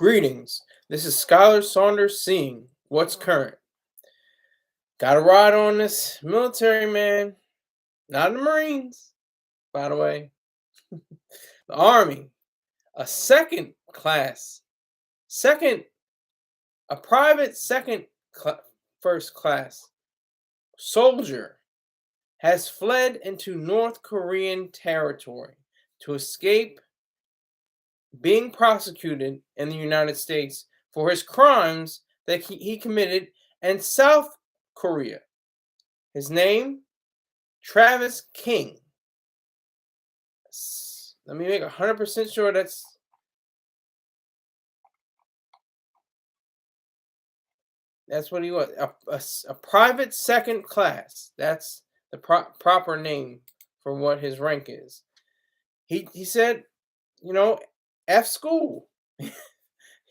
Greetings. This is Skyler Saunders seeing what's current. Got a ride on this military man, not the Marines, by the way, the Army, a second class, second, a private first class soldier has fled into North Korean territory to escape being prosecuted in the United States for his crimes that he committed in South Korea. His name, Travis King. Let me make 100% sure that's what he was. A private second class. That's the proper name for what his rank is. He said, F school.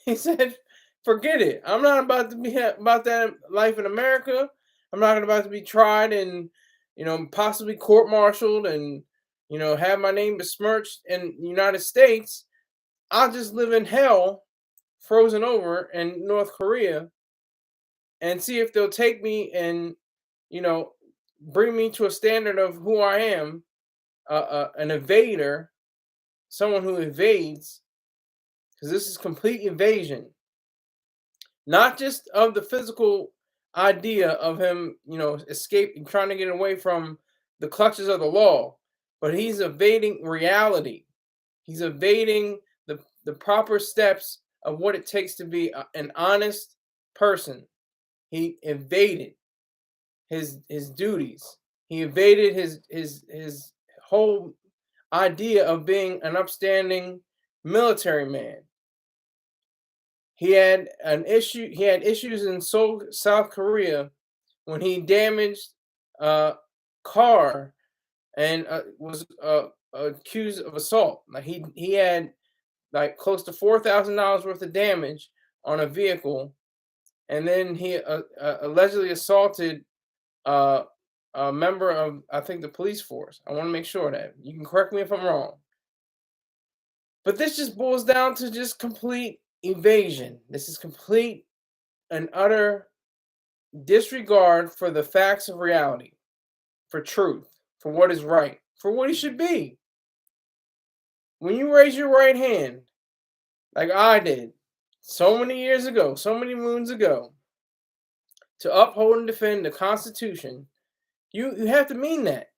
He said, forget it. I'm not about to be about that life in America. I'm not about to be tried and, possibly court-martialed and, have my name besmirched in the United States. I'll just live in hell, frozen over in North Korea, and see if they'll take me and, bring me to a standard of who I am, an evader, someone who evades, because this is complete evasion, not just of the physical idea of him, escaping, trying to get away from the clutches of the law, but he's evading reality. He's evading the proper steps of what it takes to be an honest person. He evaded his duties. He evaded his whole idea of being an upstanding military man. He had issues in Seoul, South Korea, when he damaged a car and was accused of assault. Like he had like close to $4,000 worth of damage on a vehicle, and then he allegedly assaulted a member of, I think, the police force. I want to make sure of that. You can correct me if I'm wrong. But this just boils down to just complete evasion. This is complete and utter disregard for the facts of reality, for truth, for what is right, for what he should be. When you raise your right hand, like I did so many years ago, so many moons ago, to uphold and defend the Constitution, you have to mean that.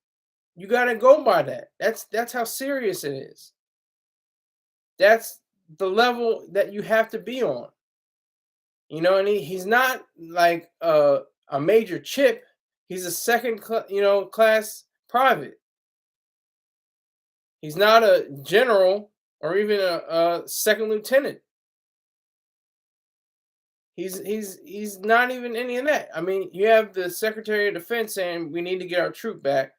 You got to go by that. That's how serious it is. That's the level that you have to be on. And he's not like a major chip. He's a second class private. He's not a general or even a second lieutenant. He's not even any of that. I mean, you have the Secretary of Defense saying we need to get our troop back.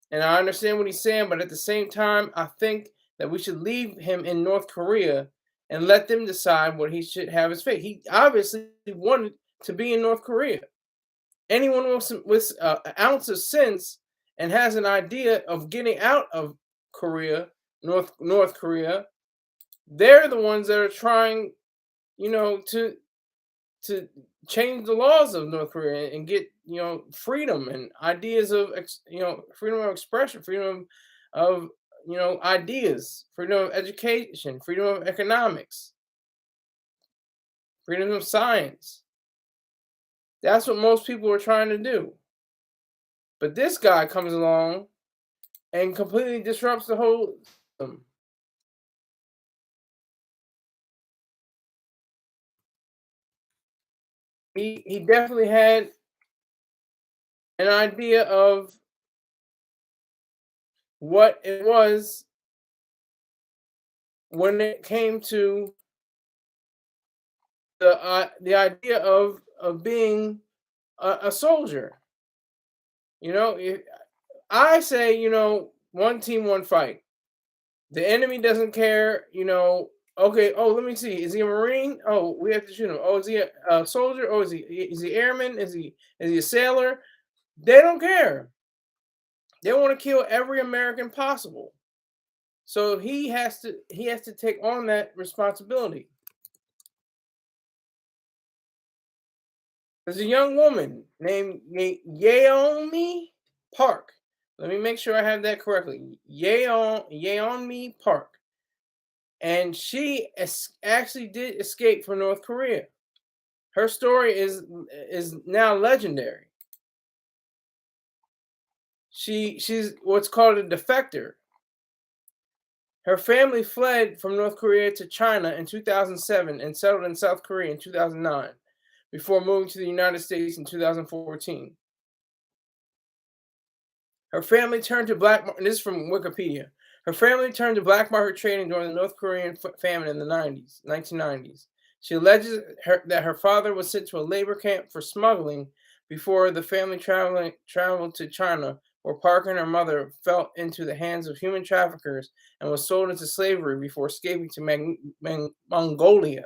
And I understand what he's saying, but at the same time, I think that we should leave him in North Korea and let them decide what he should have his fate. He obviously wanted to be in North Korea. Anyone with an ounce of sense and has an idea of getting out of Korea, North Korea, they're the ones that are trying, to change the laws of North Korea and get freedom and ideas of freedom of expression, freedom of ideas, freedom of education, freedom of economics, freedom of science. That's what most people are trying to do. But this guy comes along and completely disrupts the whole system. He definitely had an idea of what it was when it came to the idea of being a soldier. If I say, one team, one fight. The enemy doesn't care, okay, oh, let me see. Is he a Marine? Oh, we have to shoot him. Oh, is he a soldier? Oh, is he airman? Is he a sailor? They don't care. They want to kill every American possible. So he has to take on that responsibility. There's a young woman named Yaomi Park. Let me make sure I have that correctly. Yaomi Park. And she actually did escape from North Korea. Her story is now legendary. She's what's called a defector. Her family fled from North Korea to China in 2007 and settled in South Korea in 2009 before moving to the United States in 2014. Her family turned to this is from Wikipedia. Her family turned to black market trading during the North Korean famine in the 1990s. She alleges that her father was sent to a labor camp for smuggling before the family traveled to China, where Parker and her mother fell into the hands of human traffickers and was sold into slavery before escaping to Mongolia.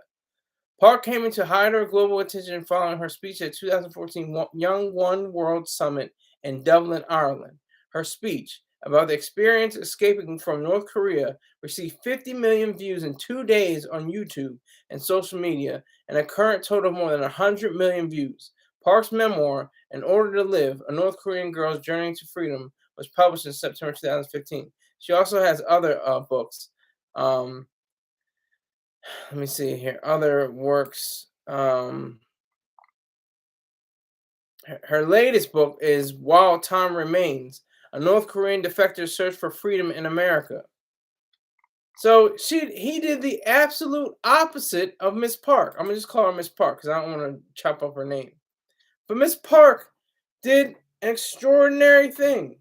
Park came into higher global attention following her speech at 2014 Young One World Summit in Dublin, Ireland. Her speech about the experience escaping from North Korea received 50 million views in 2 days on YouTube and social media, and a current total of more than 100 million views. Park's memoir, In Order to Live, A North Korean Girl's Journey to Freedom, was published in September 2015. She also has other books. Let me see here. Other works. Her latest book is While Time Remains, a North Korean defector's search for freedom in America. So he did the absolute opposite of Miss Park. I'm gonna just call her Miss Park because I don't want to chop up her name. But Miss Park did an extraordinary thing,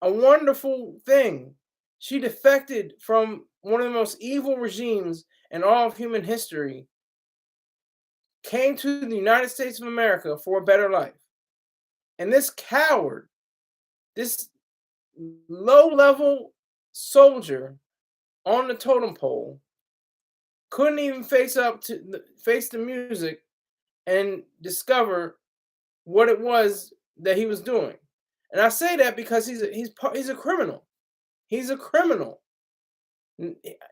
a wonderful thing. She defected from one of the most evil regimes in all of human history, came to the United States of America for a better life. And this coward, this low-level soldier on the totem pole, couldn't even face the music and discover what it was that he was doing. And I say that because he's a criminal. He's a criminal.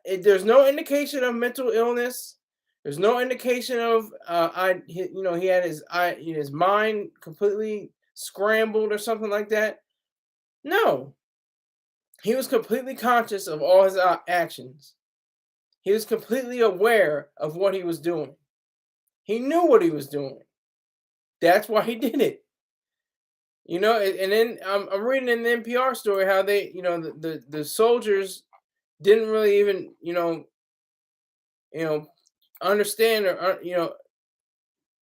There's no indication of mental illness. There's no indication of he had his mind completely scrambled or something like that. No, he was completely conscious of all his actions. He was completely aware of what he was doing. He knew what he was doing. That's why he did it. And then I'm reading in the NPR story how they, the soldiers didn't really even, understand or,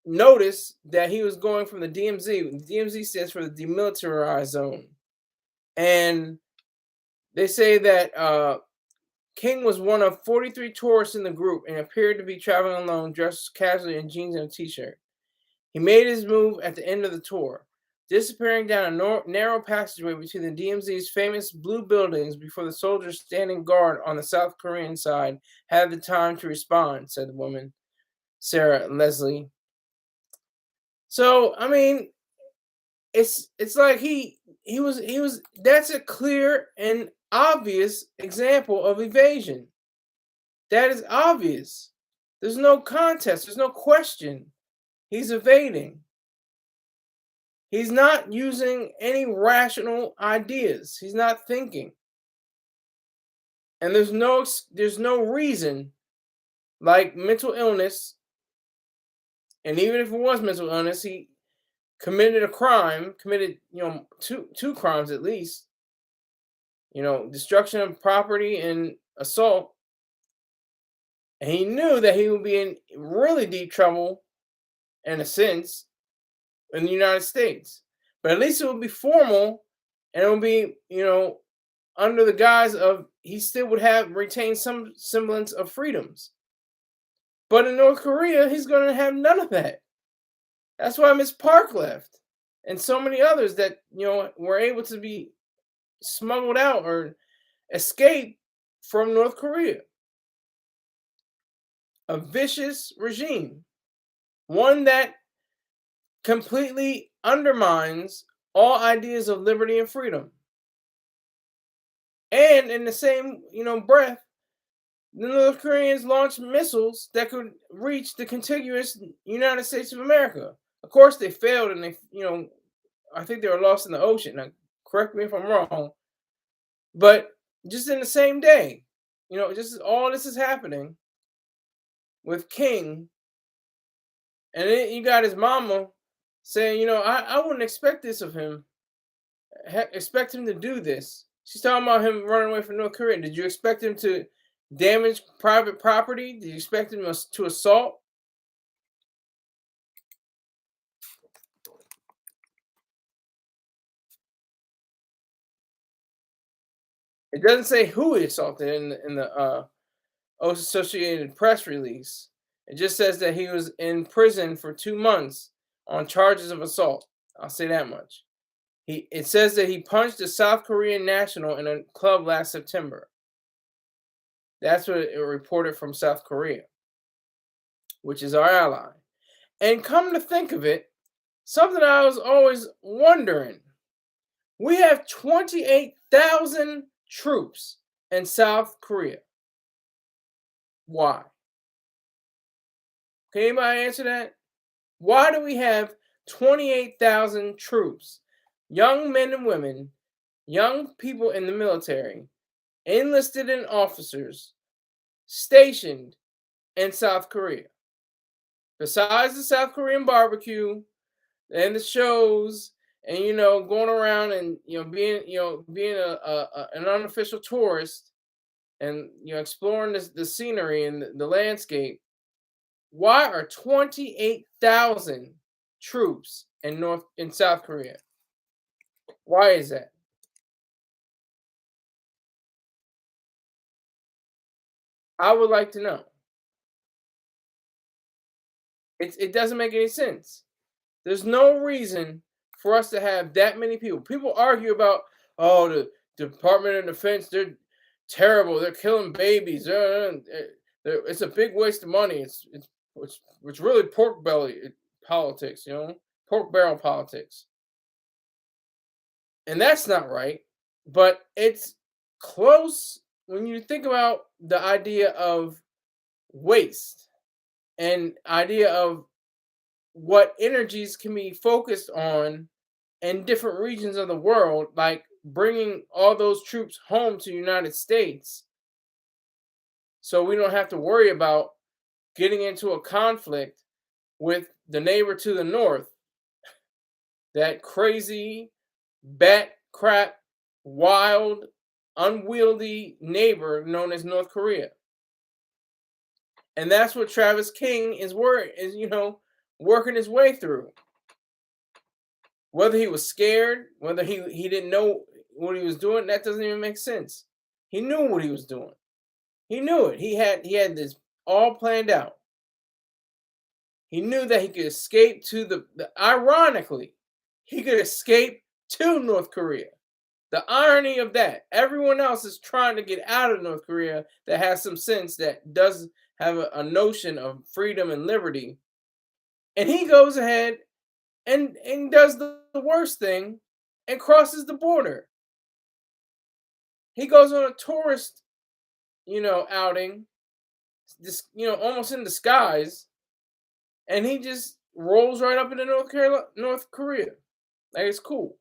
notice that he was going from the DMZ. The DMZ stands for the Demilitarized Zone. And they say that King was one of 43 tourists in the group and appeared to be traveling alone, dressed casually in jeans and a t-shirt. He made his move at the end of the tour, disappearing down a narrow passageway between the DMZ's famous blue buildings before the soldiers standing guard on the South Korean side had the time to respond, said the woman, Sarah Leslie. So, I mean, it's like he was that's a clear and obvious example of evasion. That is obvious. There's no contest, there's no question. He's evading. He's not using any rational ideas. He's not thinking. And there's no reason like mental illness. And even if it was mental illness, he committed a crime, two crimes at least. Destruction of property and assault. And he knew that he would be in really deep trouble, in a sense, in the United States. But at least it would be formal, and it would be, under the guise of he still would retain some semblance of freedoms. But in North Korea, he's going to have none of that. That's why Miss Park left, and so many others that were able to be smuggled out or escape from North Korea. A vicious regime, one that completely undermines all ideas of liberty and freedom. And in the same, breath, the North Koreans launched missiles that could reach the contiguous United States of America. Of course, they failed, and I think they were lost in the ocean. Now, correct me if I'm wrong, but just in the same day, just all this is happening with King, and then you got his mama saying, I wouldn't expect this of him. Expect him to do this. She's talking about him running away from North Korea. Did you expect him to damage private property? Did you expect him to assault? It doesn't say who he assaulted in the Associated Press release. It just says that he was in prison for 2 months on charges of assault. I'll say that much. It says that he punched a South Korean national in a club last September. That's what it reported from South Korea, which is our ally. And come to think of it, something I was always wondering. We have 28,000 troops in South Korea. Why? Can anybody answer that? Why do we have 28,000 troops, young men and women, young people in the military, enlisted and officers stationed in South Korea? Besides the South Korean barbecue and the shows and going around and being an unofficial tourist and exploring the scenery and the landscape, why are 28,000 troops in South Korea? Why is that? I would like to know. It doesn't make any sense. There's no reason for us to have that many people. People argue about, oh, the Department of Defense, they're terrible. They're killing babies. It's a big waste of money. It's really pork belly politics, pork barrel politics. And that's not right. But it's close when you think about the idea of waste and idea of what energies can be focused on in different regions of the world, like bringing all those troops home to the United States so we don't have to worry about getting into a conflict with the neighbor to the north, that crazy, bat crap, wild, unwieldy neighbor known as North Korea. And that's what Travis King is working his way through. Whether he was scared, whether he didn't know what he was doing, that doesn't even make sense. He knew what he was doing. He knew it. He had this all planned out. He knew that he could escape to ironically, he could escape to North Korea. The irony of that, everyone else is trying to get out of North Korea that has some sense, that does have a notion of freedom and liberty. And he goes ahead and does the worst thing and crosses the border. He goes on a tourist, outing, almost in disguise, and he just rolls right up into North Korea. Like, it's cool.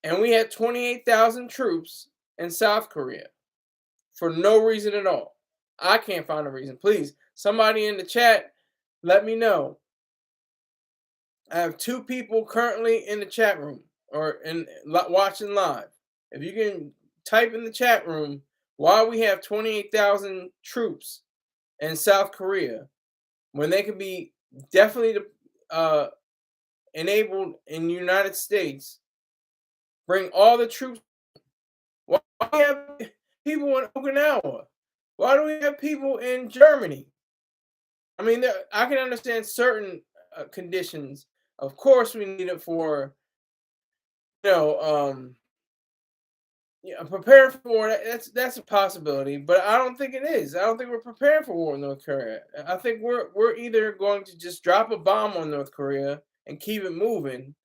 And we had 28,000 troops in South Korea for no reason at all. I can't find a reason. Please, somebody in the chat, let me know. I have 2 people currently in the chat room or watching live. If you can type in the chat room why we have 28,000 troops in South Korea when they could be definitely enabled in the United States, bring all the troops. Why do we have people in Okinawa? Why do we have people in Germany? I mean, I can understand certain conditions. Of course, we need it for, prepare for war. That's a possibility, but I don't think it is. I don't think we're preparing for war with North Korea. I think we're either going to just drop a bomb on North Korea and keep it moving.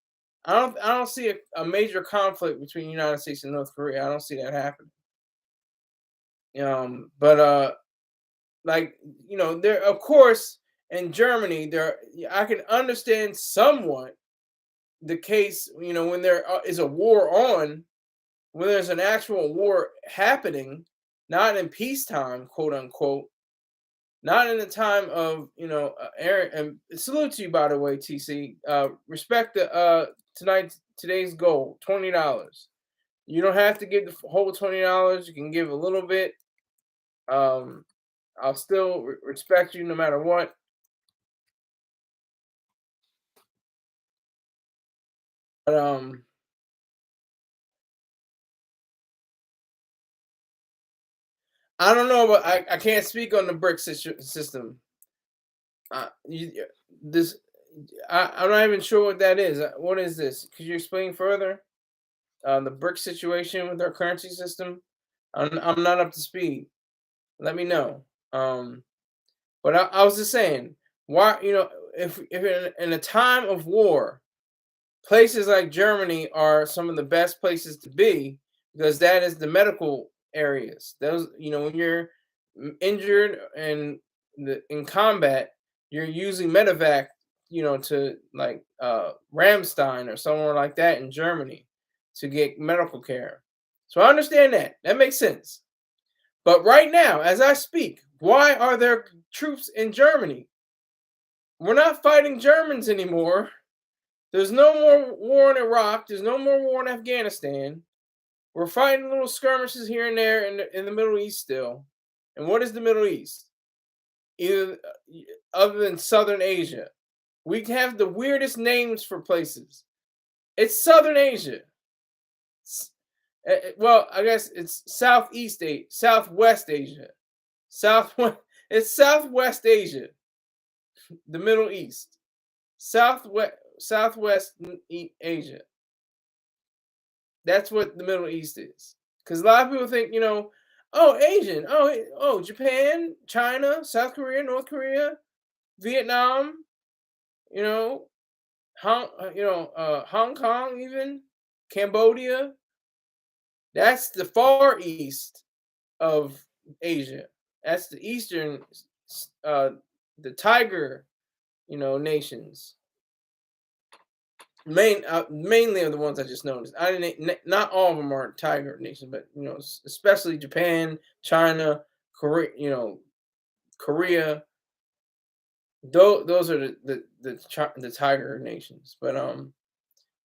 I don't see a major conflict between the United States and North Korea. I don't see that happening. But like there, of course, in Germany, I can understand somewhat the case. When there is a war on, when there's an actual war happening, not in peacetime, quote unquote, not in the time of Aaron. And salute to you, by the way, TC. Respect the today's goal, $20. You don't have to give the whole $20. You can give a little bit. Um, I'll still respect you no matter what. But I don't know, but I can't speak on the brick system. This I'm not even sure what that is. What is this? Could you explain further? The brick situation with our currency system. I'm not up to speed. Let me know. But I was just saying, why if in a time of war, places like Germany are some of the best places to be because that is the medical areas. Those when you're injured and in combat, you're using medevac, to like Ramstein or somewhere like that in Germany to get medical care. So I understand that. That makes sense. But right now, as I speak, why are there troops in Germany? We're not fighting Germans anymore. There's no more war in Iraq. There's no more war in Afghanistan. We're fighting little skirmishes here and there in the Middle East still. And what is the Middle East? Either other than Southern Asia. We have the weirdest names for places. It's Southern Asia. Well, I guess it's Southwest Asia. Southwest. It's Southwest Asia. The Middle East. Southwest Asia. That's what the Middle East is. Because a lot of people think, Asian, Japan, China, South Korea, North Korea, Vietnam, you know, Hong Kong, even Cambodia. That's the far east of Asia. That's the eastern, the tiger, nations. Mainly are the ones I just noticed. I didn't. Not all of them are tiger nations, but especially Japan, China, Korea. Korea. Those are the tiger nations. But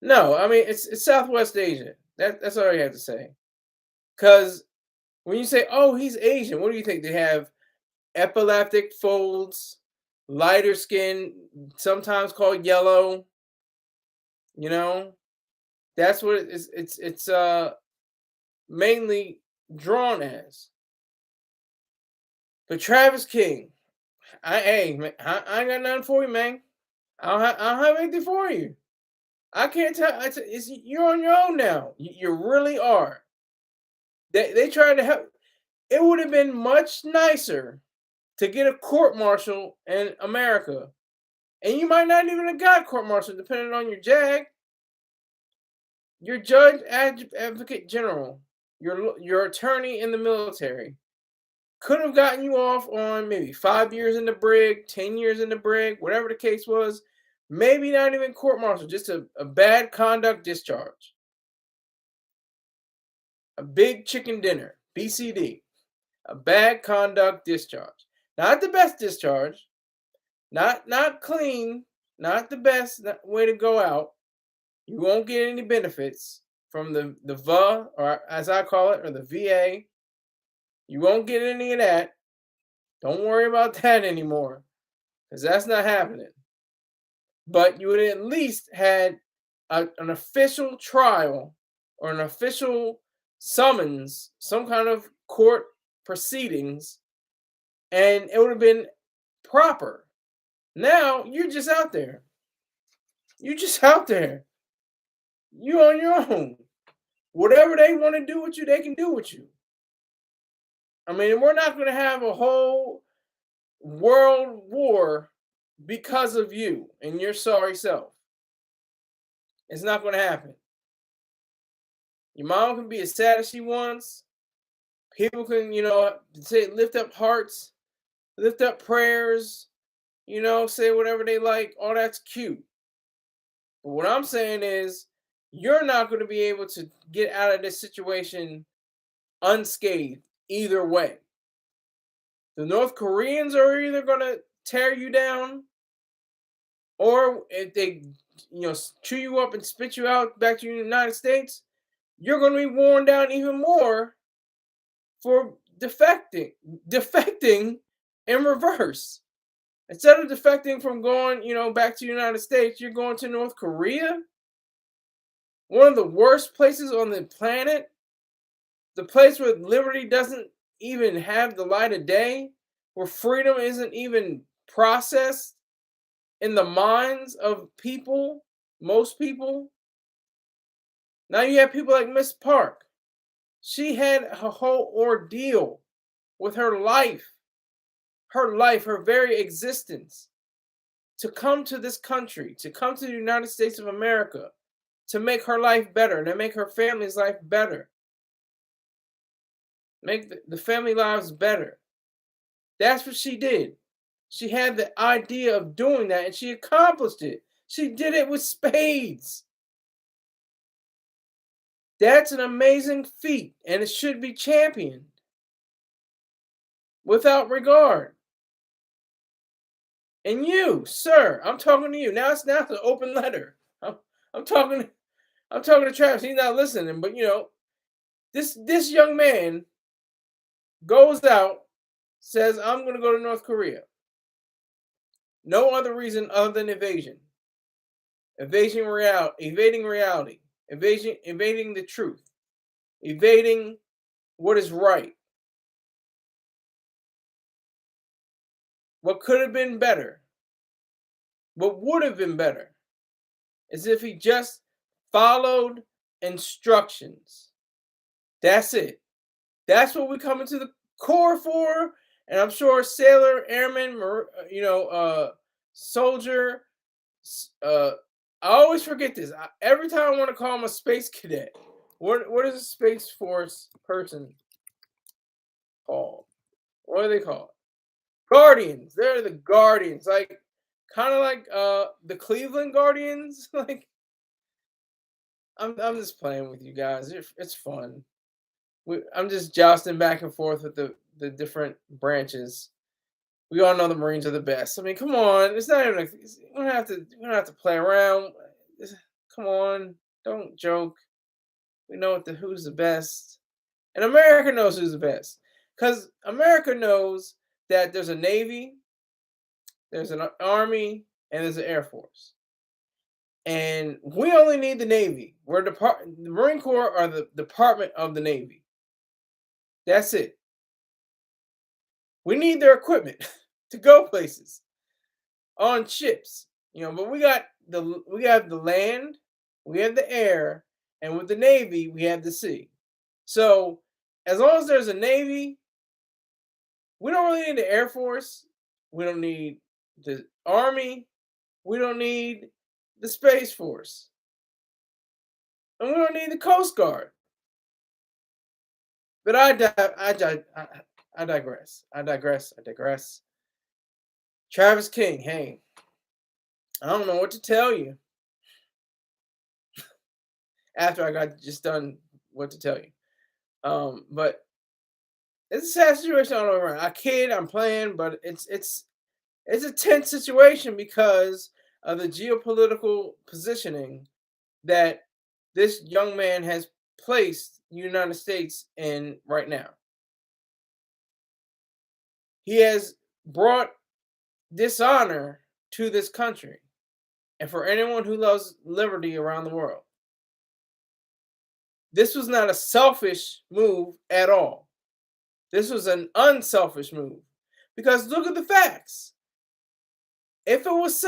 no, I mean it's Southwest Asia. That's all you have to say. Because when you say, "Oh, he's Asian," what do you think? They have epileptic folds, lighter skin, sometimes called yellow. That's what it is. It's mainly drawn as. But Travis King, I ain't got nothing for you, man. I don't have anything for you. I can't tell. You're on your own now. You really are. They tried to help. It would have been much nicer to get a court martial in America, and you might not even have got court martial, depending on your your judge, advocate general, your attorney in the military could have gotten you off on maybe 5 years in the brig, 10 years in the brig, whatever the case was. Maybe not even court martial, just a bad conduct discharge, a big chicken dinner, BCD, a bad conduct discharge. Not the best discharge, not clean, not the best way to go out. You won't get any benefits from the VA, or as I call it, or the VA. You won't get any of that. Don't worry about that anymore, because that's not happening. But you would at least had an official trial or an official summons, some kind of court proceedings, and it would have been proper. Now you're just out there. You're just out there. You on your own. Whatever they want to do with you, they can do with you. I mean, we're not going to have a whole world war because of you and your sorry self. It's not going to happen. Your mom can be as sad as she wants. People can, say lift up hearts, lift up prayers, say whatever they like. All that's cute. But what I'm saying is, you're not going to be able to get out of this situation unscathed either way. The North Koreans are either going to tear you down, or if they, chew you up and spit you out back to the United States, you're going to be worn down even more for defecting in reverse. Instead of defecting from going, back to the United States, you're going to North Korea, one of the worst places on the planet, the place where liberty doesn't even have the light of day, where freedom isn't even processed in the minds of people, most people. Now you have people like Miss Park. She had a whole ordeal with her life, her very existence, to come to this country, to come to the United States of America, to make her life better, to make her family's life better, make the family lives better. That's what she did. She had the idea of doing that, and she accomplished it. She did it with spades. That's an amazing feat, and it should be championed without regard. And you, sir, I'm talking to you. Now it's an open letter. I'm talking to Travis. He's not listening, but this young man goes out, says, I'm gonna go to North Korea. No other reason other than evasion. Evading reality, evading the truth, evading what is right. What could have been better, what would have been better, is if he just followed instructions. That's it. That's what we come into the Corps for. And I'm sure sailor, airman, soldier. I always forget this. Every time I want to call him a space cadet. What is a space force person called? What are they called? Guardians. They're the guardians. Like kind of like the Cleveland Guardians. Like I'm just playing with you guys. It's fun. I'm just jousting back and forth with the different branches. We all know the Marines are the best. I mean, come on. It's not even. We don't have to play around. Come on. Don't joke. We know who's the best, and America knows who's the best, because America knows that there's a Navy, there's an Army, and there's an Air Force, and we only need the Navy. The Marine Corps are the Department of the Navy. That's it. We need their equipment to go places on ships, but we have the land, we have the air, and with the Navy, we have the sea. So as long as there's a Navy, we don't really need the Air Force, we don't need the Army, we don't need the Space Force, and we don't need the Coast Guard. But I digress. I digress. Travis King, hey, I don't know what to tell you after I got just done what to tell you. But it's a sad situation all around. I kid, I'm playing, but it's a tense situation because of the geopolitical positioning that this young man has placed the United States in right now. He has brought dishonor to this country and for anyone who loves liberty around the world. This was not a selfish move at all. This was an unselfish move. Because look at the facts. If it was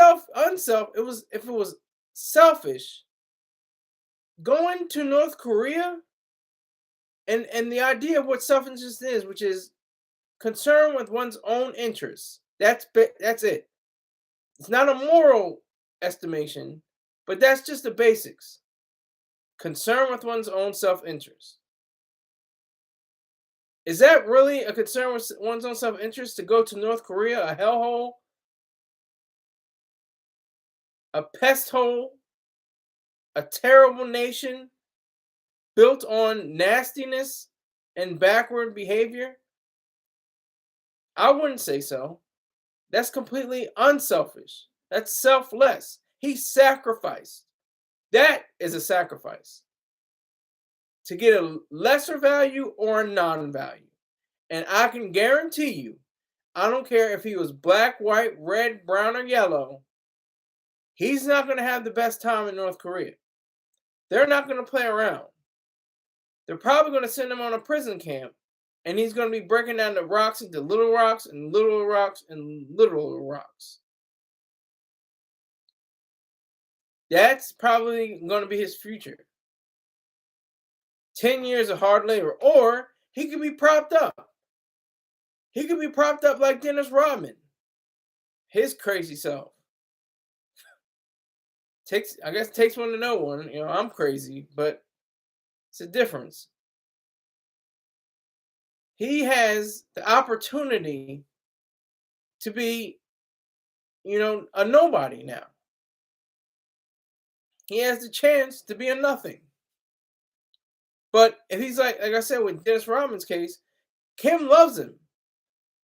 if it was selfish, going to North Korea and the idea of what selfishness is, which is concern with one's own interests. That's it. It's not a moral estimation, but that's just the basics. Concern with one's own self-interest. Is that really a concern with one's own self-interest to go to North Korea, a hellhole, a pest hole, a terrible nation built on nastiness and backward behavior? I wouldn't say so. That's completely unselfish. That's selfless. He sacrificed. That is a sacrifice to get a lesser value or a non value. And I can guarantee you, I don't care if he was black, white, red, brown, or yellow, he's not going to have the best time in North Korea. They're not going to play around. They're probably going to send him on a prison camp, and he's going to be breaking down the rocks into little rocks and little rocks and little rocks. That's probably going to be his future. 10 years of hard labor, or he could be propped up. He could be propped up like Dennis Rodman, his crazy self. I guess it takes one to know one. You know, I'm crazy, but it's a difference. He has the opportunity to be, a nobody now. He has the chance to be a nothing. But if he's like I said with Dennis Rodman's case, Kim loves him.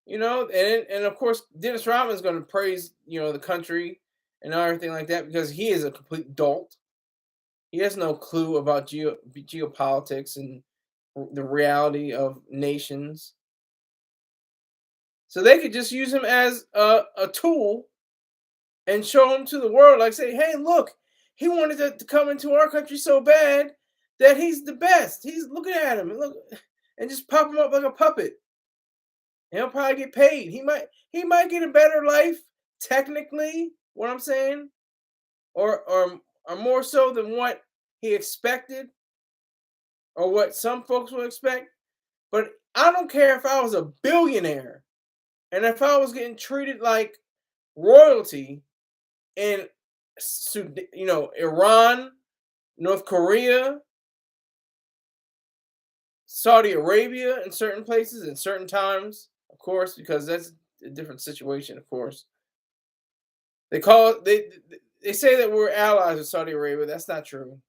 And of course Dennis Rodman's going to praise, the country and everything like that because he is a complete dolt. He has no clue about geopolitics and the reality of nations. So they could just use him as a tool and show him to the world, like say, hey, look, he wanted to come into our country so bad that he's the best. He's looking at him and look and just pop him up like a puppet. And he'll probably get paid. He might get a better life, technically, what I'm saying, or more so than what he expected, or what some folks would expect. But I don't care if I was a billionaire and if I was getting treated like royalty in Iran, North Korea, Saudi Arabia in certain places, in certain times, of course, because that's a different situation, of course. They say that we're allies with Saudi Arabia. That's not true.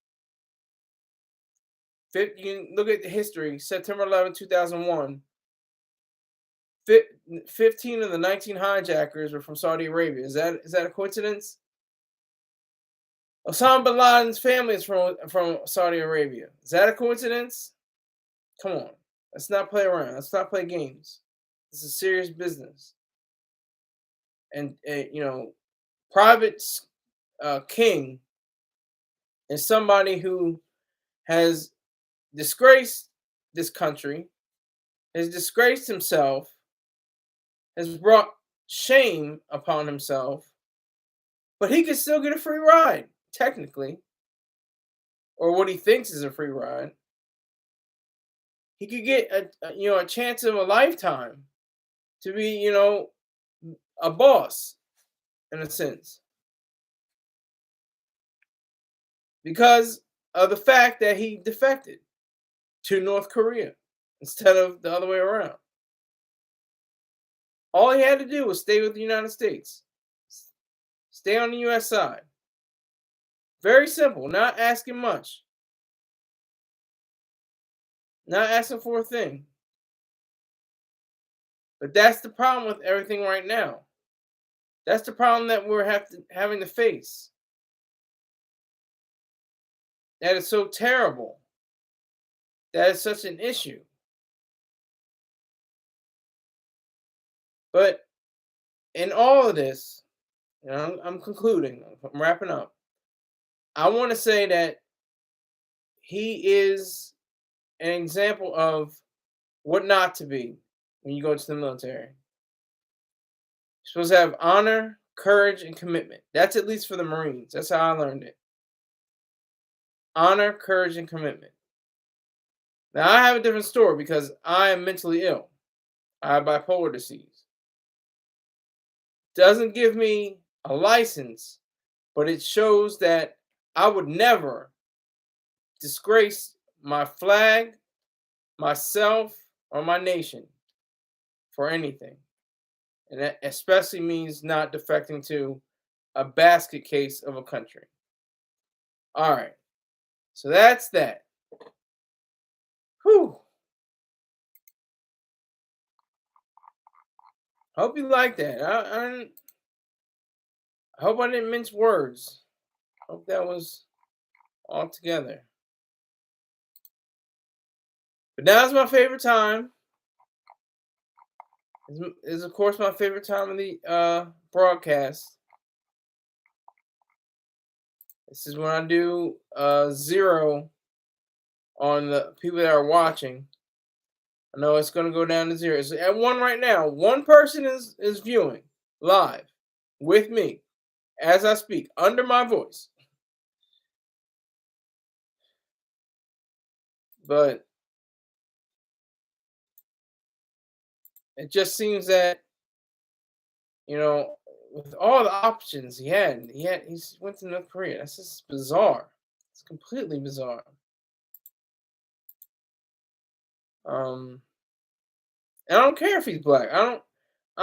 You can look at the history. September 11, 2001. 15 of the 19 hijackers were from Saudi Arabia. Is that a coincidence? Osama bin Laden's family is from Saudi Arabia. Is that a coincidence? Come on. Let's not play around. Let's not play games. This is serious business. And private king is somebody who has disgraced this country, has disgraced himself, has brought shame upon himself, but he can still get a free ride, technically, or what he thinks is a free ride. He could get a chance of a lifetime to be, a boss in a sense, because of the fact that he defected to North Korea instead of the other way around. All he had to do was stay with the United States, stay on the U.S. side. Very simple, not asking much, not asking for a thing. But that's the problem with everything right now. That's the problem that we're having to face. That is so terrible. That is such an issue. But in all of this, I'm concluding, I'm wrapping up. I want to say that he is an example of what not to be when you go to the military. You're supposed to have honor, courage, and commitment. That's at least for the Marines. That's how I learned it. Honor, courage, and commitment. Now, I have a different story because I am mentally ill. I have bipolar disease. Doesn't give me a license, but it shows that I would never disgrace my flag, myself, or my nation for anything. And that especially means not defecting to a basket case of a country. All right. So that's that. Whew. Hope you like that. I hope I didn't mince words. Hope that was all together. But now's my favorite time. Is of course my favorite time of the broadcast. This is when I do zero on the people that are watching. I know it's going to go down to zero. It's at one right now. One person is viewing live with me as I speak under my voice. But it just seems that, you know, with all the options he went to North Korea. That's just bizarre. It's completely bizarre. And I don't care if he's black. I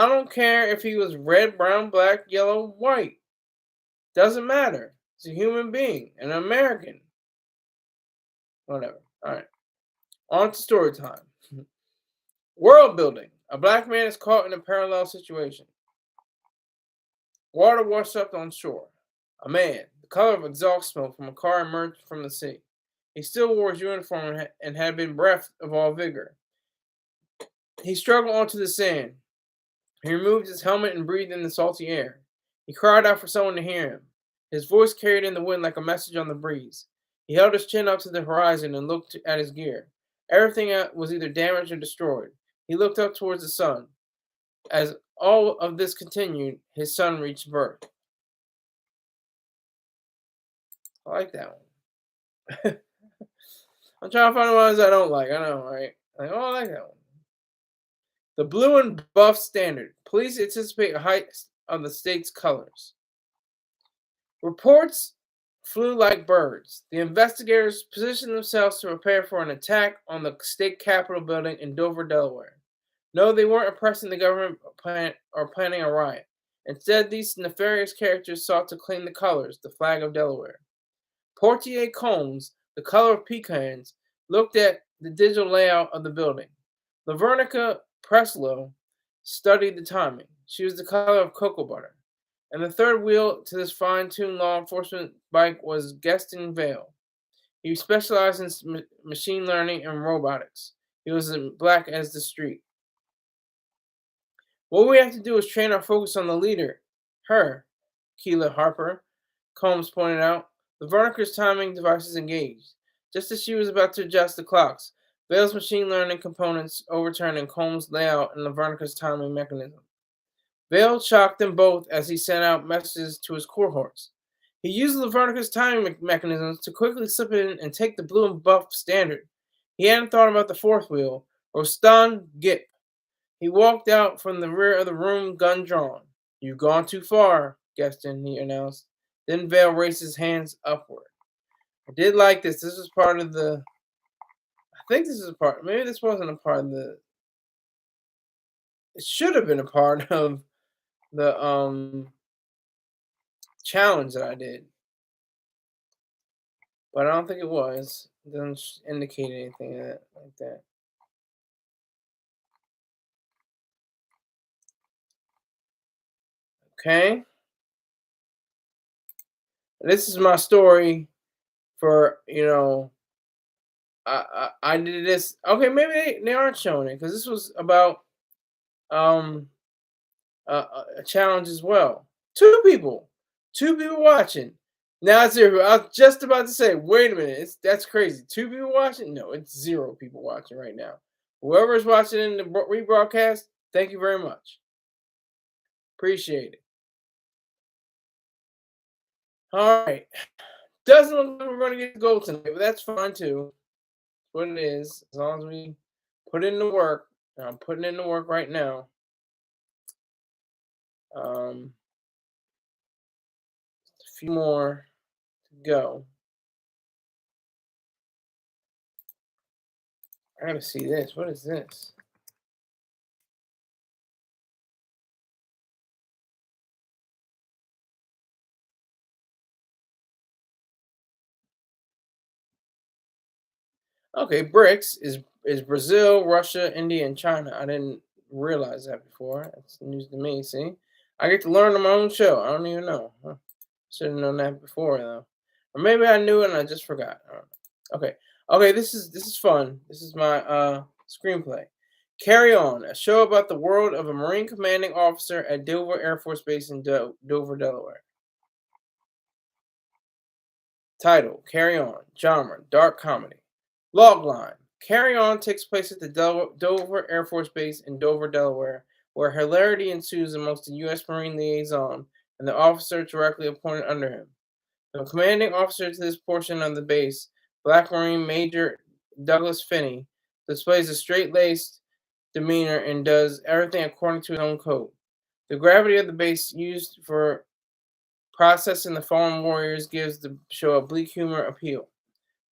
don't care if he was red, brown, black, yellow, white. Doesn't matter. He's a human being, an American. Whatever. All right. On to story time. World building. A black man is caught in a parallel situation. Water washed up on shore. A man, the color of exhaust smoke from a car, emerged from the sea. He still wore his uniform and had been bereft of all vigor. He struggled onto the sand. He removed his helmet and breathed in the salty air. He cried out for someone to hear him. His voice carried in the wind like a message on the breeze. He held his chin up to the horizon and looked at his gear. Everything was either damaged or destroyed. He looked up towards the sun. As all of this continued, his son reached birth. I like that one. I'm trying to find the ones I don't like. I know, right? Like, oh, I like that one. The blue and buff standard. Police anticipate a hike of the state's colors. Reports flew like birds. The investigators positioned themselves to prepare for an attack on the state capitol building in Dover, Delaware. No, they weren't oppressing the government or planning a riot. Instead, these nefarious characters sought to claim the colors, the flag of Delaware. Portier Combs, the color of pecans, looked at the digital layout of the building. Lavernica Preslow studied the timing. She was the color of cocoa butter. And the third wheel to this fine-tuned law enforcement bike was Gaston Vale. He specialized in machine learning and robotics. He was as black as the street. What we have to do is train our focus on the leader, her, Keela Harper, Combs pointed out. Lavernica's timing devices engaged. Just as she was about to adjust the clocks, Vale's machine learning components overturned in Combs' layout and Lavernica's timing mechanism. Vale shocked them both as he sent out messages to his cohorts. He used Lavernica's timing mechanisms to quickly slip in and take the blue and buff standard. He hadn't thought about the fourth wheel, Rostan Gip. He walked out from the rear of the room, gun drawn. You've gone too far, Gaston, he announced. Then Vale raised his hands upward. I did like this. This was part of the... I think this is a part... Maybe this wasn't a part of the... It should have been a part of the challenge that I did. But I don't think it was. It doesn't indicate anything like that. Okay. This is my story for, I did this. Okay, maybe they aren't showing it because this was about a challenge as well. Two people watching. Now it's zero. I was just about to say, wait a minute, that's crazy. Two people watching? No, it's zero people watching right now. Whoever is watching in the rebroadcast, thank you very much. Appreciate it. All right. Doesn't look like we're going to get gold tonight, but that's fine too. What it is, as long as we put in the work. I'm putting in the work right now. A few more to go. I gotta see this. What is this? Okay, BRICS is Brazil, Russia, India, and China. I didn't realize that before. That's news to me. See, I get to learn on my own show. I don't even know. Huh. Should have known that before though, or maybe I knew it and I just forgot. I don't know. Okay, okay. This is fun. This is my screenplay. Carry On, a show about the world of a Marine commanding officer at Dover Air Force Base in Dover, Delaware. Title: Carry On. Genre: dark comedy. Logline: Carry On takes place at the Dover Air Force Base in Dover, Delaware, where hilarity ensues amongst the U.S. Marine liaison and the officer directly appointed under him. The commanding officer to this portion of the base, Black Marine Major Douglas Finney, displays a straight-laced demeanor and does everything according to his own code. The gravity of the base used for processing the fallen warriors gives the show a bleak humor appeal.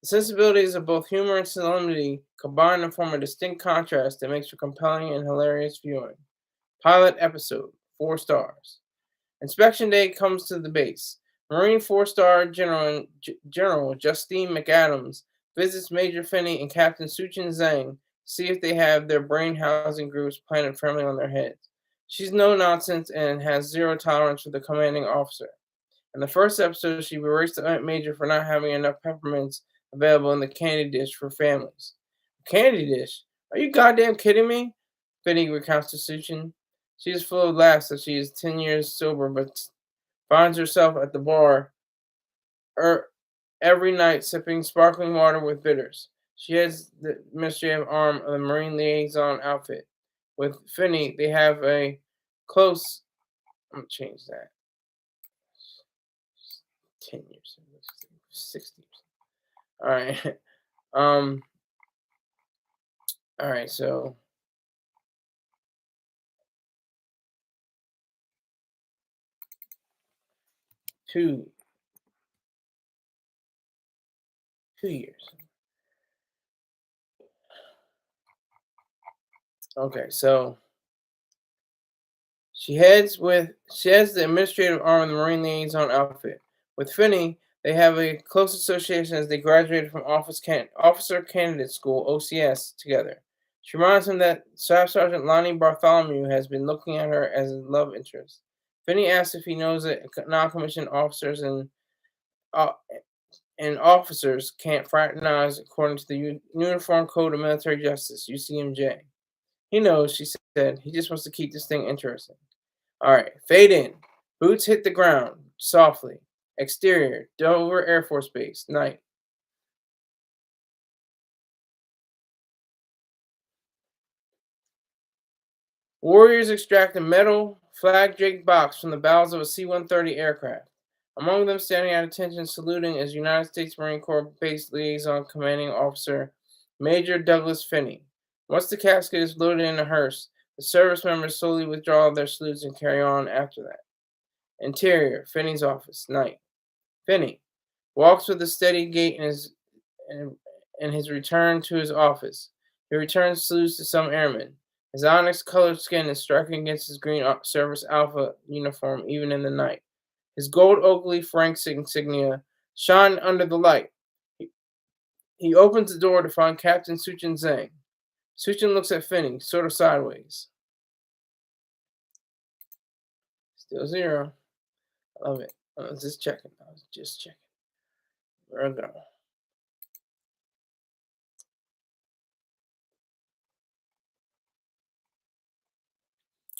The sensibilities of both humor and solemnity combine to form a distinct contrast that makes for compelling and hilarious viewing. Pilot episode, 4 stars. Inspection day comes to the base. Marine 4-star General Justine McAdams visits Major Finney and Captain Suchin Zhang to see if they have their brain housing groups planted firmly on their heads. She's no nonsense and has zero tolerance for the commanding officer. In the first episode, she berates the Major for not having enough peppermints available in the candy dish for families. Candy dish? Are you goddamn kidding me? Finney recounts to Suchin. She is full of laughs as she is 10 years sober but finds herself at the bar every night sipping sparkling water with bitters. She has the administrative arm of the Marine liaison outfit. With Finney, they have a close. I'm gonna change that. 10 years, 60 years. All right. Um. All right. So 2 2 years. Okay. So she has the administrative arm of the Marine liaison outfit. With Finney, they have a close association as they graduated from Officer Candidate School (OCS) together. She reminds him that Staff Sergeant Lonnie Bartholomew has been looking at her as a love interest. Finney asks if he knows that non-commissioned officers uh, and officers can't fraternize according to the Uniform Code of Military Justice (UCMJ). He knows, she said. He just wants to keep this thing interesting. All right, fade in. Boots hit the ground softly. Exterior, Dover Air Force Base, night. Warriors extract a metal flag draped box from the bowels of a C 130 aircraft. Among them, standing at attention, saluting, is United States Marine Corps Base Liaison Commanding Officer Major Douglas Finney. Once the casket is loaded in a hearse, the service members slowly withdraw their salutes and carry on after that. Interior, Finney's office, night. Finney walks with a steady gait in, in his return to his office. He returns salutes to some airmen. His onyx-colored skin is striking against his green service alpha uniform even in the night. His gold oak leaf rank insignia shine under the light. He, he opens the door to find Captain Suchin Zhang. Suchin looks at Finney, sort of sideways. Still 0. I love it. I was just checking. Where I go?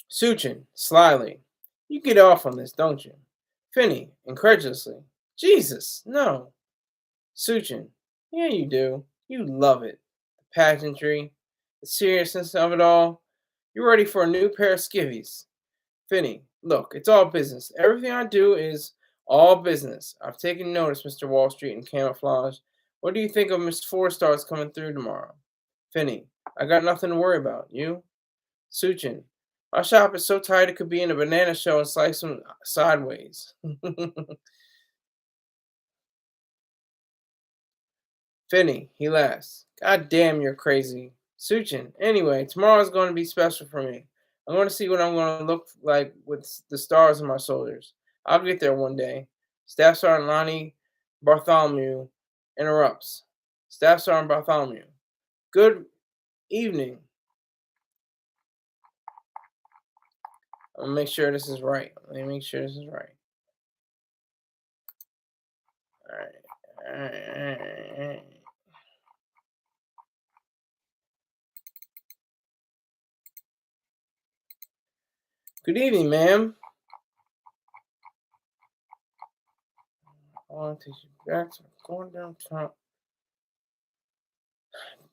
Suchin, slyly. You get off on this, don't you? Finney, incredulously. Jesus, no. Suchin, yeah, you do. You love it. The pageantry, the seriousness of it all. You're ready for a new pair of skivvies. Finney, look, it's all business. Everything I do is all business. I've taken notice, Mr. Wall Street in camouflage. What do you think of Miss Four Stars coming through tomorrow? Finney, I got nothing to worry about. You? Suchin, my shop is so tight it could be in a banana shell and slice them sideways. Finney, he laughs. God damn, you're crazy. Suchin, anyway, tomorrow's going to be special for me. I'm going to see what I'm going to look like with the stars on my shoulders. I'll get there one day. Staff Sergeant Lonnie Bartholomew interrupts. Staff Sergeant Bartholomew. Good evening. I'm gonna make sure this is right. Let me make sure this is right. All right. All right. All right. All right. Good evening, ma'am. I want to take you back to going downtown.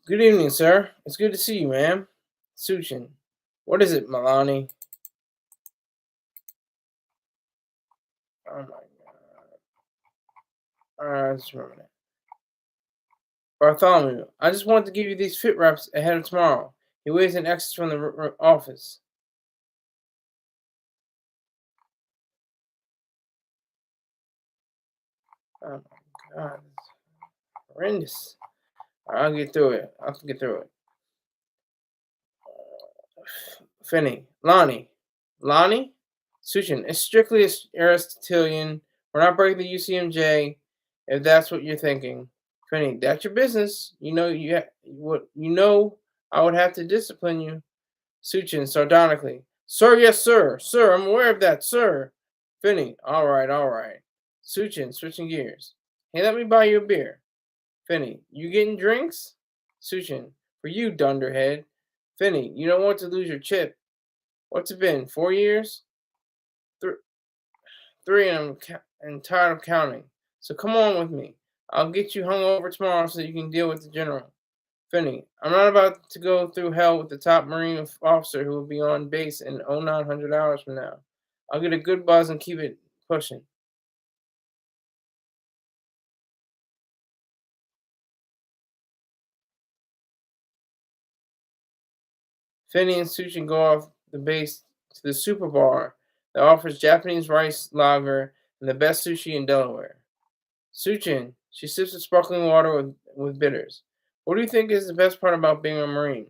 Good evening, sir. It's good to see you, ma'am. Suchin. What is it, Milani? Oh my god. Alright, just remember that. Bartholomew, I just wanted to give you these fit wraps ahead of tomorrow. He waves an exit from the office. Oh my god. It's horrendous. I'll get through it. I'll get through it. Finney. Lonnie? Suchin, it's strictly Aristotelian. We're not breaking the UCMJ, if that's what you're thinking. Finney, that's your business. You know I would have to discipline you. Suchin, sardonically. Sir, yes, sir. Sir, I'm aware of that, sir. Finney, all right, all right. Suchin, switching gears. Hey, let me buy you a beer. Finney, you getting drinks? Suchin, for you, dunderhead. Finney, you don't want to lose your chip. What's it been, 4 years? Th- Three, and I'm tired of counting. So come on with me. I'll get you hung over tomorrow so you can deal with the general. Finney, I'm not about to go through hell with the top Marine officer who will be on base in 0900 hours from now. I'll get a good buzz and keep it pushing. Finney and Suchin go off the base to the super bar that offers Japanese rice lager and the best sushi in Delaware. Suchin, she sips the sparkling water with bitters. What do you think is the best part about being a Marine?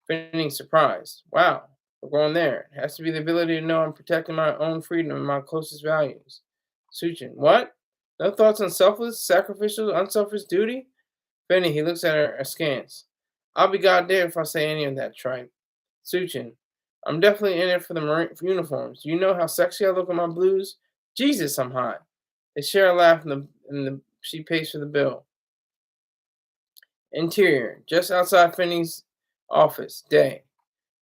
Finney, surprised. Wow, we're going there. It has to be the ability to know I'm protecting my own freedom and my closest values. Suchin, what? No thoughts on selfless, sacrificial, unselfish duty? Finney, he looks at her askance. I'll be goddamned if I say any of that tripe. Suchin, I'm definitely in it for the Marine for uniforms. Do you know how sexy I look in my blues? Jesus, I'm hot. They share a laugh and she pays for the bill. Interior, just outside Finney's office, day.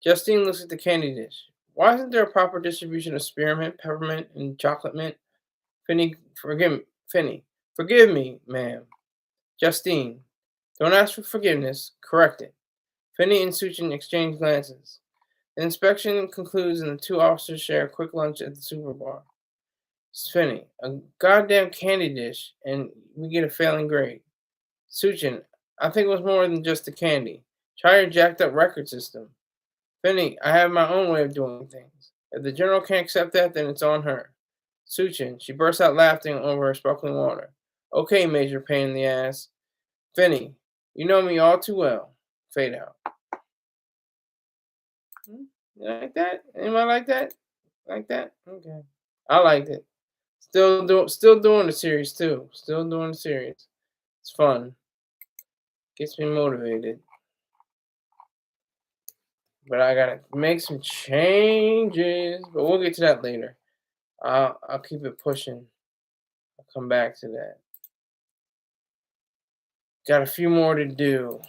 Justine looks at the candy dish. Why isn't there a proper distribution of spearmint, peppermint, and chocolate mint? Finney, forgive me, ma'am. Justine, don't ask for forgiveness, correct it. Finney and Suchin exchange glances. The inspection concludes and the two officers share a quick lunch at the super bar. Finney, a goddamn candy dish, and we get a failing grade. Suchin, I think it was more than just the candy. Try your jacked up record system. Finney, I have my own way of doing things. If the general can't accept that, then it's on her. Suchin, she bursts out laughing over her sparkling water. Okay, Major Pain in the Ass. Finney, you know me all too well. Fade out. You like that? Anybody like that? Like that? Okay. I liked it. Still doing the series too. Still doing the series. It's fun. Gets me motivated. But I gotta make some changes. But we'll get to that later. I'll keep it pushing. I'll come back to that. Got a few more to do.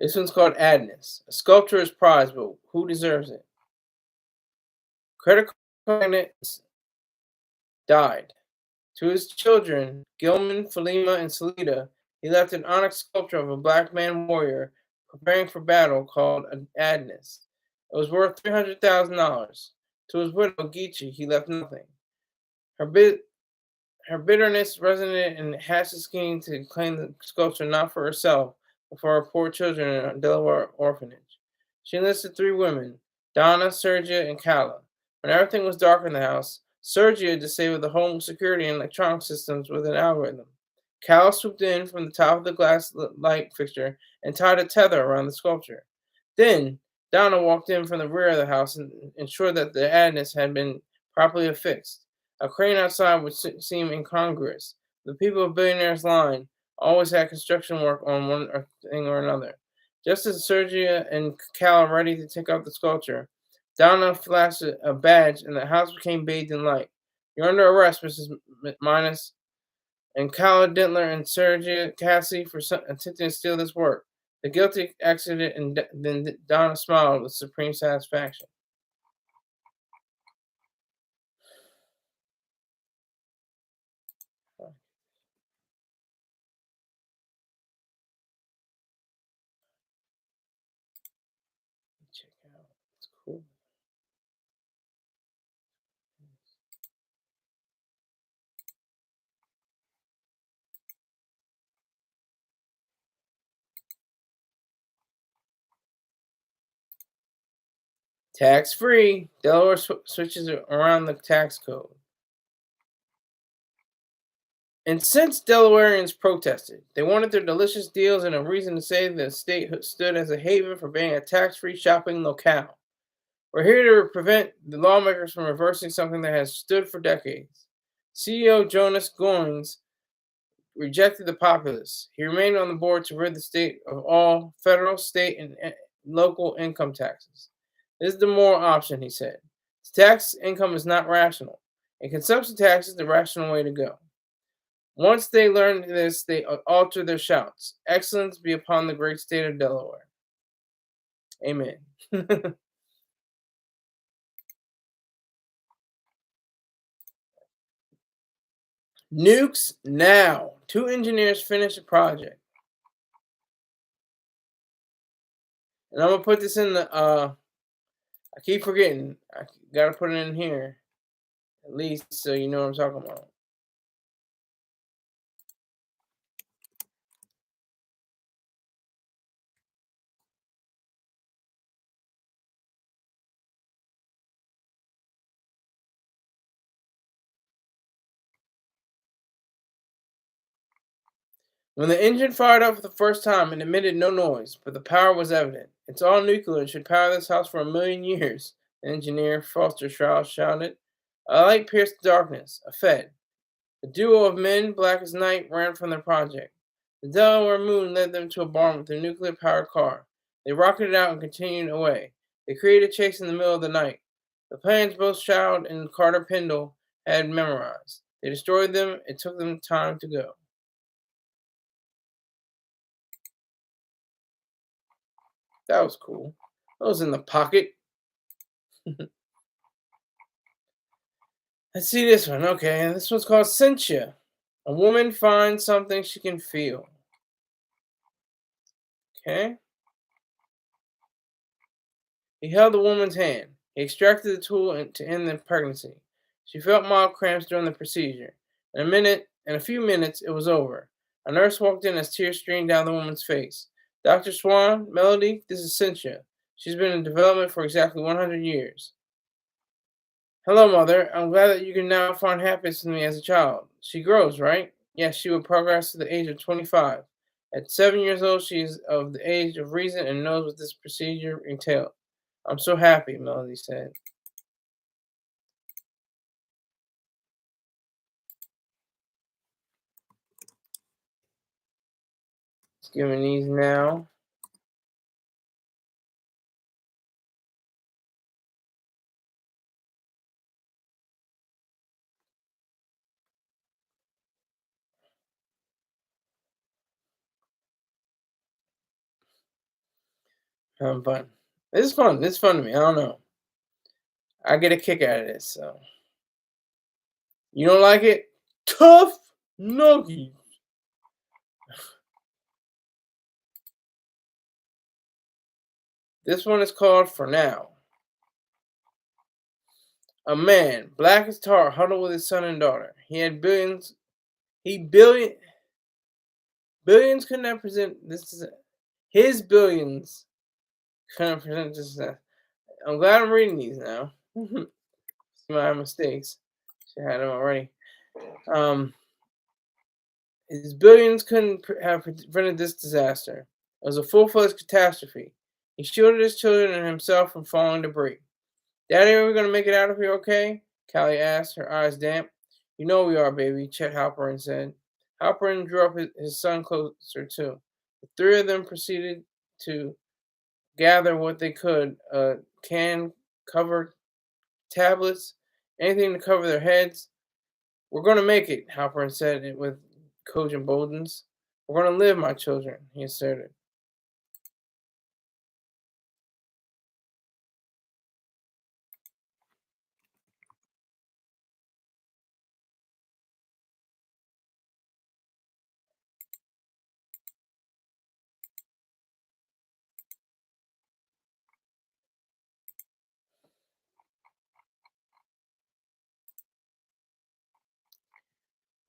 This one's called Adness. A sculpture is prized, but who deserves it? Credit card magnate died. To his children, Gilman, Philema, and Salida, he left an onyx sculpture of a black man warrior preparing for battle called Adness. It was worth $300,000. To his widow, Geechee, he left nothing. Her, her bitterness resonated in Hatch's scheme to claim the sculpture not for herself, but for her poor children in a Delaware orphanage. She enlisted three women, Donna, Sergia, and Calla. When everything was dark in the house, Sergia disabled the home security and electronic systems with an algorithm. Cal swooped in from the top of the glass light fixture and tied a tether around the sculpture. Then, Donna walked in from the rear of the house and ensured that the adness had been properly affixed. A crane outside would seem incongruous. The people of Billionaire's Line always had construction work on one thing or another. Just as Sergia and Cal are ready to take out the sculpture, Donna flashed a badge and the house became bathed in light. You're under arrest, Mrs. Minus, and Kyle Dentler and Sergio Cassie for attempting to steal this work. The guilty exited, and then Donna smiled with supreme satisfaction. Check out. It's cool. Tax free. Delaware switches around the tax code. And since Delawareans protested, they wanted their delicious deals and a reason to say the state stood as a haven for being a tax-free shopping locale. We're here to prevent the lawmakers from reversing something that has stood for decades. CEO Jonas Goins rejected the populists. He remained on the board to rid the state of all federal, state, and local income taxes. This is the moral option, he said. Tax income is not rational, and consumption tax is the rational way to go. Once they learned this, they altered their shouts. Excellence be upon the great state of Delaware. Amen. Nukes now. 2 engineers finished a project. And I'm going to put this in the, I keep forgetting. I got to put it in here. At least so you know what I'm talking about. When the engine fired up for the first time, it emitted no noise, but the power was evident. It's all nuclear and should power this house for 1,000,000 years, engineer Foster Shroud shouted. A light pierced the darkness, a Fed. A duo of men, black as night, ran from their project. The Delaware moon led them to a barn with a nuclear-powered car. They rocketed out and continued away. They created a chase in the middle of the night. The plans both Shroud and Carter Pendle had memorized. They destroyed them. It took them time to go. That was cool. That was in the pocket. Let's see this one. Okay, this one's called Cynthia. A woman finds something she can feel. Okay. He held the woman's hand. He extracted the tool to end the pregnancy. She felt mild cramps during the procedure. In a few minutes, it was over. A nurse walked in as tears streamed down the woman's face. Dr. Swan, Melody, this is Cynthia. She's been in development for exactly 100 years. Hello, Mother. I'm glad that you can now find happiness in me as a child. She grows, right? Yes, she will progress to the age of 25. At 7 years old, she is of the age of reason and knows what this procedure entails. I'm so happy, Melody said. It's giving these now. Having fun. This is fun. This is fun to me. I don't know. I get a kick out of this. So you don't like it? Tough nuggies. This one is called For Now. A man, black as tar, huddled with his son and daughter. He had billions. Billions could not present this. His billions couldn't present this. I'm glad I'm reading these now. See my mistakes. Should have had them already. Um, His billions couldn't have prevented this disaster. It was a full-fledged catastrophe. He shielded his children and himself from falling debris. Daddy, are we going to make it out of here okay? Callie asked, her eyes damp. You know we are, baby, Chet Halperin said. Halperin drew up his son closer, too. The three of them proceeded to gather what they could, can, cover, tablets, anything to cover their heads. We're going to make it, Halperin said it with cogent boldness. We're going to live, my children, he asserted.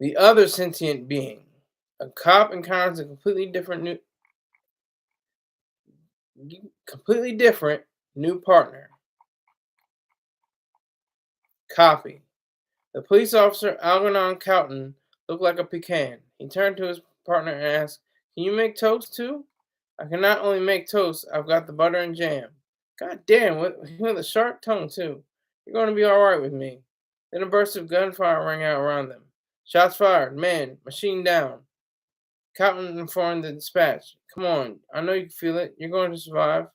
The other sentient being. A cop encounters a completely different new partner. Copy. The police officer, Algernon Cowton, looked like a pecan. He turned to his partner and asked, Can you make toast too? I can not only make toast, I've got the butter and jam. God damn, with a sharp tongue too. You're going to be all right with me. Then a burst of gunfire rang out around them. Shots fired. Man, machine down. Cowton informed the dispatch. Come on, I know you can feel it. You're going to survive.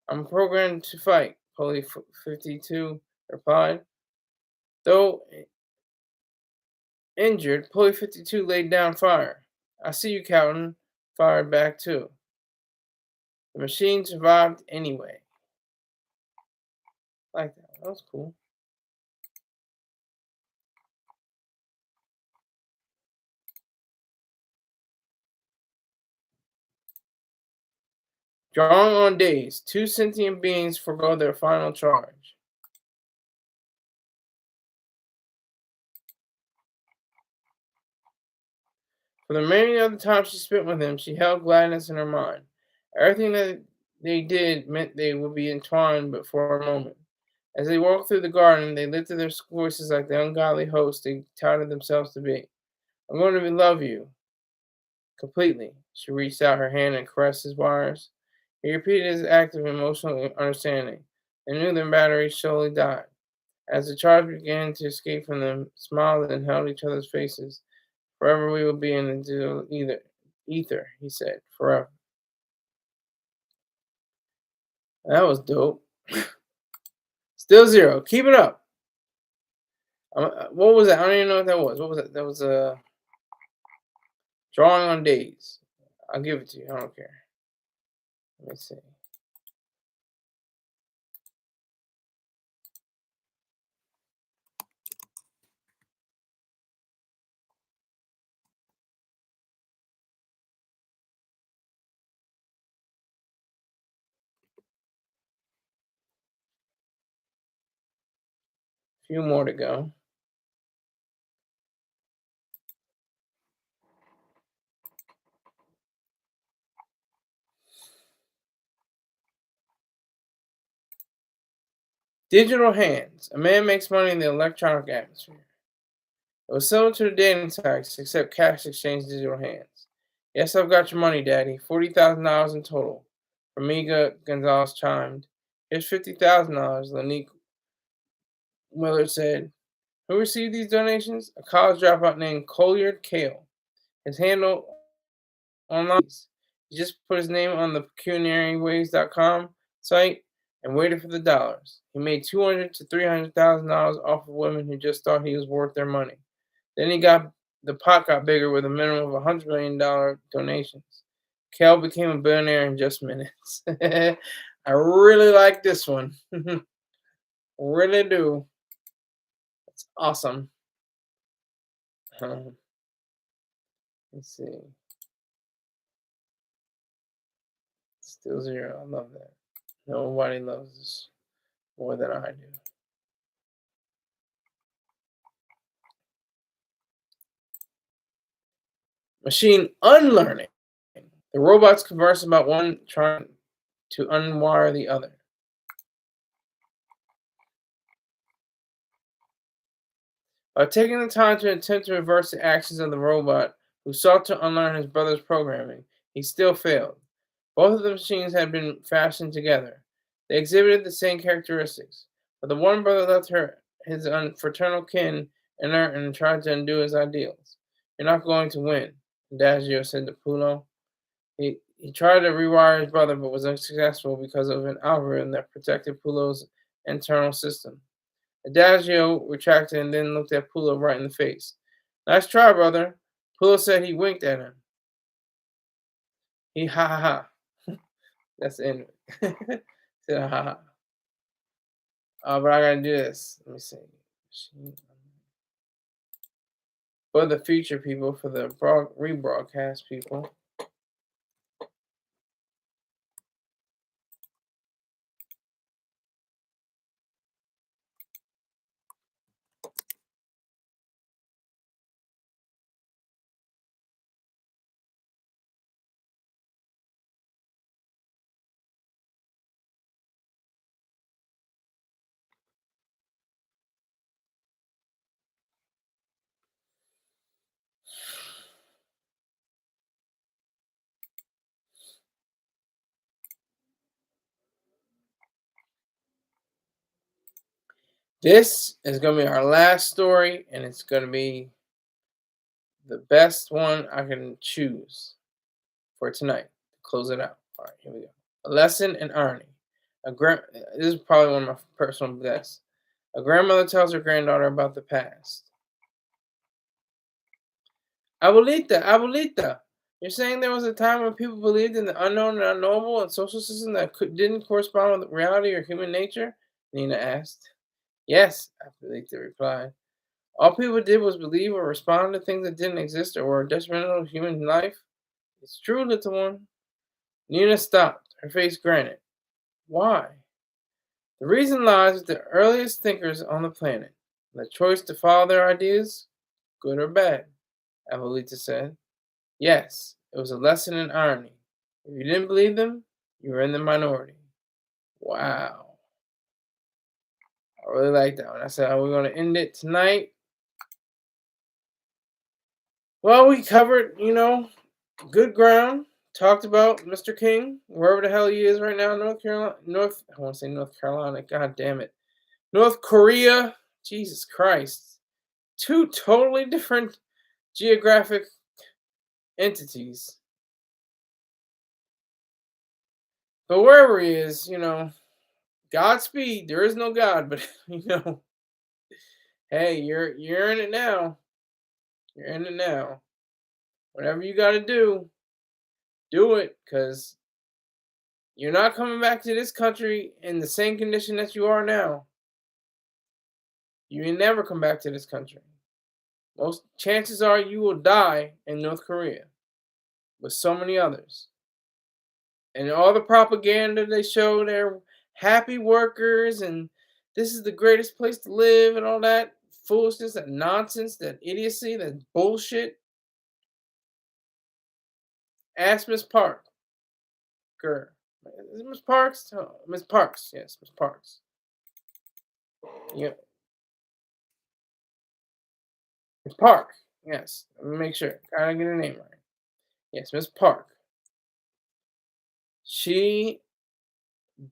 I'm programmed to fight, Pulley 52 replied. Though injured, Pulley 52 laid down fire. I see you, Cowton, fired back too. The machine survived anyway. I like that. That was cool. Drawing on days, two sentient beings forego their final charge. For the remaining of the time she spent with him, she held gladness in her mind. Everything that they did meant they would be entwined but for a moment. As they walked through the garden, they lifted their voices like the ungodly host they touted themselves to be. I'm going to love you completely. She reached out her hand and caressed his wires. He repeated his act of emotional understanding. They knew their batteries slowly died. As the charge began to escape from them, smiled and held each other's faces. Forever we will be in the ether, he said. Forever. That was dope. Still zero. Keep it up. What was that? I don't even know what that was. What was that? That was a drawing on days. I'll give it to you. I don't care. Let me see. A few more to go. Digital hands. A man makes money in the electronic atmosphere. It was similar to the dating sites, except cash exchange digital hands. Yes, I've got your money, Daddy. $40,000 in total. Amiga Gonzalez chimed. Here's $50,000, Lanique Miller said. Who received these donations? A college dropout named Colliard Kale. His handle online. He just put his name on the pecuniaryways.com site and waited for the dollars. He made $200,000 to $300,000 off of women who just thought he was worth their money. Then the pot got bigger with a minimum of $100 million donations. Kel became a billionaire in just minutes. I really like this one. Really do. It's awesome. Let's see. Still zero. I love that. Nobody loves this more than I do. Machine unlearning. The robots converse about one trying to unwire the other. By taking the time to attempt to reverse the actions of the robot, who sought to unlearn his brother's programming. He still failed. Both of the machines had been fashioned together. They exhibited the same characteristics, but the one brother left his unfraternal kin inert and tried to undo his ideals. You're not going to win, Adagio said to Pulo. He tried to rewire his brother, but was unsuccessful because of an algorithm that protected Pulo's internal system. Adagio retracted and then looked at Pulo right in the face. Nice try, brother. Pulo said he winked at him. He ha ha ha. That's the end of it. Said ha ha ha. But I gotta do this. Let me see. For the future people, for the rebroadcast people. This is gonna be our last story, and it's gonna be the best one I can choose for tonight to close it out. All right, here we go. A lesson in irony. This is probably one of my personal best. A grandmother tells her granddaughter about the past. Abuelita, abuelita, you're saying there was a time when people believed in the unknown and unknowable and social system that didn't correspond with reality or human nature? Nina asked. Yes, Abuelita replied. All people did was believe or respond to things that didn't exist or were detrimental to human life. It's true, little one. Nina stopped, her face granite. Why? The reason lies with the earliest thinkers on the planet. The choice to follow their ideas, good or bad, Abuelita said. Yes, it was a lesson in irony. If you didn't believe them, you were in the minority. Wow. I really like that one. I said, we're going to end it tonight. Well, we covered, good ground. Talked about Mr. King, wherever the hell he is right now, North Carolina. I want to say North Carolina. God damn it. North Korea. Jesus Christ. Two totally different geographic entities. But wherever he is, Godspeed. There is no God, but hey, you're in it now. You're in it now. Whatever you got to do it, because you're not coming back to this country in the same condition that you are now. You may never come back to this country. Most chances are you will die in North Korea with so many others. And all the propaganda they show, they're happy workers and this is the greatest place to live and all that foolishness, that nonsense, that idiocy, that bullshit. Ask Miss Parker. Is it Miss Parks? Oh, Miss Parks. Yes, Miss Parks. Yeah. Miss Park. Yes. Let me make sure. Gotta get her name right. Yes, Miss Park. She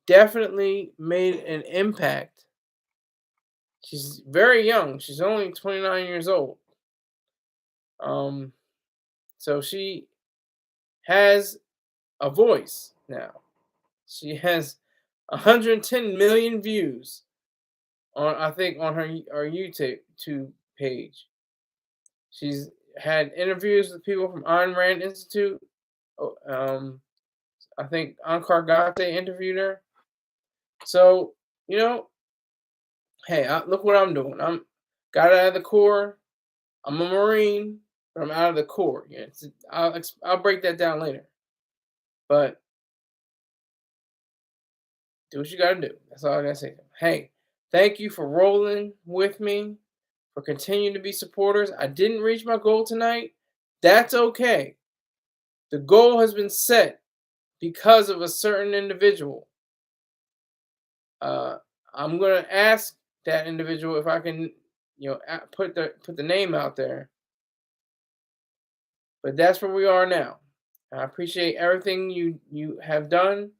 definitely made an impact. She's very young. She's only 29 years old. So she has a voice now. She has 110 million views on her YouTube page. She's had interviews with people from Ayn Rand Institute. I think Ankar Gate interviewed her. So hey, look what I'm doing. I'm got out of the Corps. I'm a Marine, but I'm out of the Corps. Yeah, I'll break that down later. But do what you got to do. That's all I got to say. Hey, thank you for rolling with me, for continuing to be supporters. I didn't reach my goal tonight. That's okay. The goal has been set because of a certain individual. I'm going to ask that individual if I can, put the name out there. But that's where we are now. I appreciate everything you have done,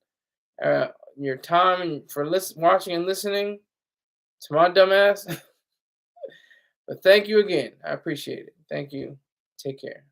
your time, and for watching and listening to my dumbass. But thank you again. I appreciate it. Thank you. Take care.